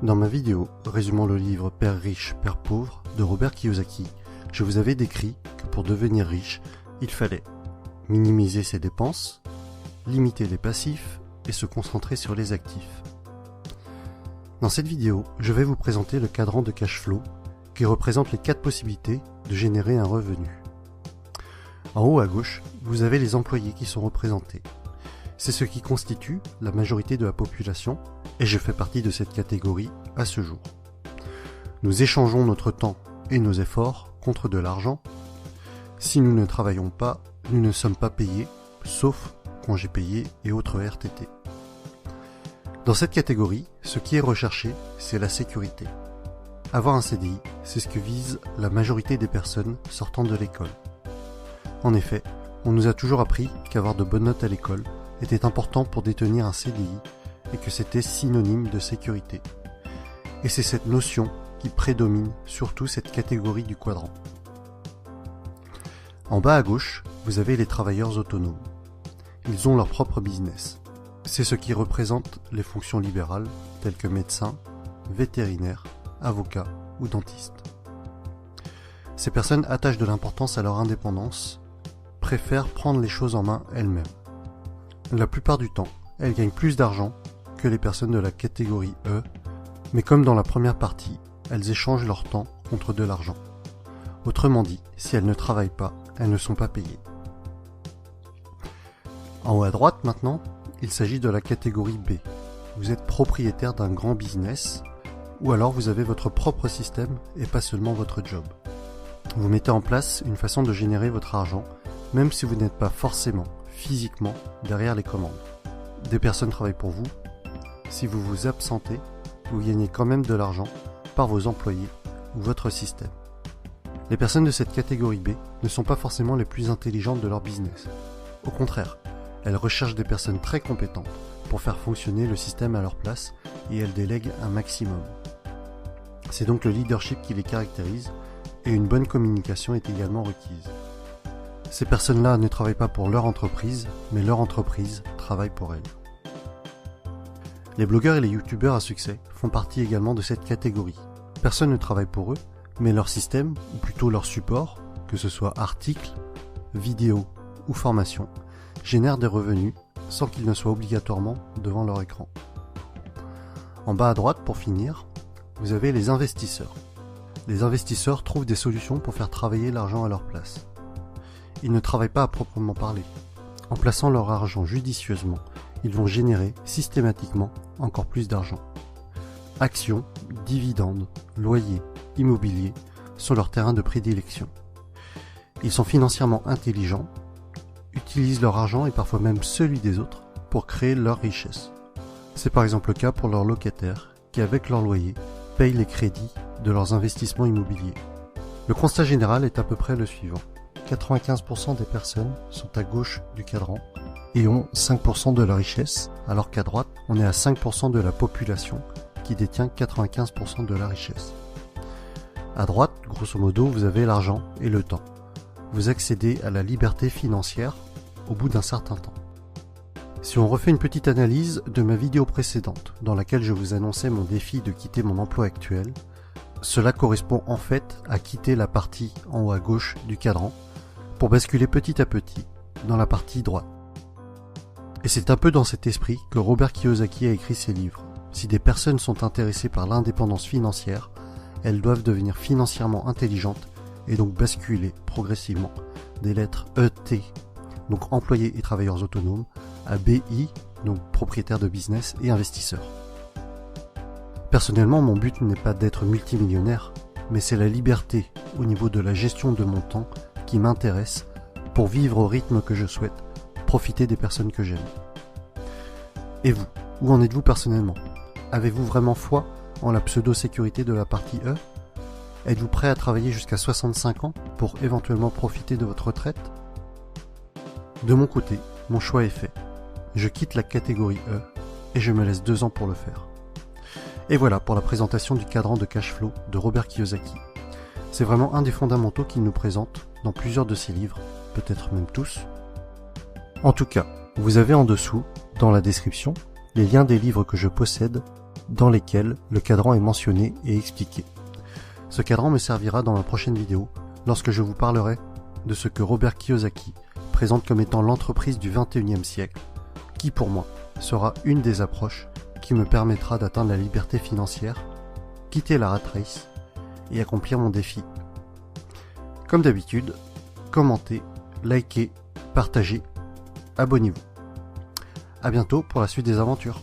Dans ma vidéo résumant le livre Père riche, Père pauvre de Robert Kiyosaki, je vous avais décrit que pour devenir riche, il fallait minimiser ses dépenses, limiter les passifs et se concentrer sur les actifs. Dans cette vidéo, je vais vous présenter le cadran de cash flow qui représente les 4 possibilités de générer un revenu. En haut à gauche, vous avez les employés qui sont représentés. C'est ce qui constitue la majorité de la population et je fais partie de cette catégorie à ce jour. Nous échangeons notre temps et nos efforts contre de l'argent. Si nous ne travaillons pas, nous ne sommes pas payés, sauf congés payés et autres RTT. Dans cette catégorie, ce qui est recherché, c'est la sécurité. Avoir un CDI, c'est ce que vise la majorité des personnes sortant de l'école. En effet, on nous a toujours appris qu'avoir de bonnes notes à l'école était important pour détenir un CDI et que c'était synonyme de sécurité. Et c'est cette notion qui prédomine surtout cette catégorie du quadrant. En bas à gauche, vous avez les travailleurs autonomes. Ils ont leur propre business. C'est ce qui représente les fonctions libérales telles que médecin, vétérinaire, avocat ou dentiste. Ces personnes attachent de l'importance à leur indépendance, préfèrent prendre les choses en main elles-mêmes. La plupart du temps, elles gagnent plus d'argent que les personnes de la catégorie E, mais comme dans la première partie, elles échangent leur temps contre de l'argent. Autrement dit, si elles ne travaillent pas, elles ne sont pas payées. En haut à droite maintenant, il s'agit de la catégorie B. Vous êtes propriétaire d'un grand business, ou alors vous avez votre propre système et pas seulement votre job. Vous mettez en place une façon de générer votre argent, même si vous n'êtes pas forcément, physiquement, derrière les commandes. Des personnes travaillent pour vous. Si vous vous absentez, vous gagnez quand même de l'argent par vos employés ou votre système. Les personnes de cette catégorie B ne sont pas forcément les plus intelligentes de leur business. Au contraire, elles recherchent des personnes très compétentes pour faire fonctionner le système à leur place et elles délèguent un maximum. C'est donc le leadership qui les caractérise et une bonne communication est également requise. Ces personnes-là ne travaillent pas pour leur entreprise, mais leur entreprise travaille pour elles. Les blogueurs et les youtubeurs à succès font partie également de cette catégorie. Personne ne travaille pour eux, mais leur système, ou plutôt leur support, que ce soit articles, vidéos ou formations, génère des revenus sans qu'ils ne soient obligatoirement devant leur écran. En bas à droite, pour finir, vous avez les investisseurs. Les investisseurs trouvent des solutions pour faire travailler l'argent à leur place. Ils ne travaillent pas à proprement parler. En plaçant leur argent judicieusement, ils vont générer systématiquement encore plus d'argent. Actions, dividendes, loyers, immobilier sont leurs terrains de prédilection. Ils sont financièrement intelligents, utilisent leur argent et parfois même celui des autres pour créer leur richesse. C'est par exemple le cas pour leurs locataires qui, avec leur loyer, payent les crédits de leurs investissements immobiliers. Le constat général est à peu près le suivant. 95% des personnes sont à gauche du cadran et ont 5% de la richesse, alors qu'à droite, on est à 5% de la population qui détient 95% de la richesse. À droite, grosso modo, vous avez l'argent et le temps. Vous accédez à la liberté financière au bout d'un certain temps. Si on refait une petite analyse de ma vidéo précédente, dans laquelle je vous annonçais mon défi de quitter mon emploi actuel, cela correspond en fait à quitter la partie en haut à gauche du cadran pour basculer petit à petit dans la partie droite. Et c'est un peu dans cet esprit que Robert Kiyosaki a écrit ses livres. Si des personnes sont intéressées par l'indépendance financière, elles doivent devenir financièrement intelligentes et donc basculer progressivement des lettres ET, donc employés et travailleurs autonomes, à BI, donc propriétaires de business et investisseurs. Personnellement, mon but n'est pas d'être multimillionnaire, mais c'est la liberté au niveau de la gestion de mon temps qui m'intéresse pour vivre au rythme que je souhaite, profiter des personnes que j'aime. Et vous, où en êtes-vous personnellement? Avez-vous vraiment foi en la pseudo-sécurité de la partie E? Êtes-vous prêt à travailler jusqu'à 65 ans pour éventuellement profiter de votre retraite? De mon côté, mon choix est fait. Je quitte la catégorie E et je me laisse 2 ans pour le faire. Et voilà pour la présentation du cadran de cash flow de Robert Kiyosaki. C'est vraiment un des fondamentaux qu'il nous présente dans plusieurs de ses livres, peut-être même tous. En tout cas, vous avez en dessous, dans la description, les liens des livres que je possède dans lesquels le cadran est mentionné et expliqué. Ce cadran me servira dans ma prochaine vidéo lorsque je vous parlerai de ce que Robert Kiyosaki présente comme étant l'entreprise du 21e siècle, qui pour moi sera une des approches qui me permettra d'atteindre la liberté financière, quitter la rat race et accomplir mon défi. Comme d'habitude, commentez, likez, partagez, abonnez-vous. À bientôt pour la suite des aventures.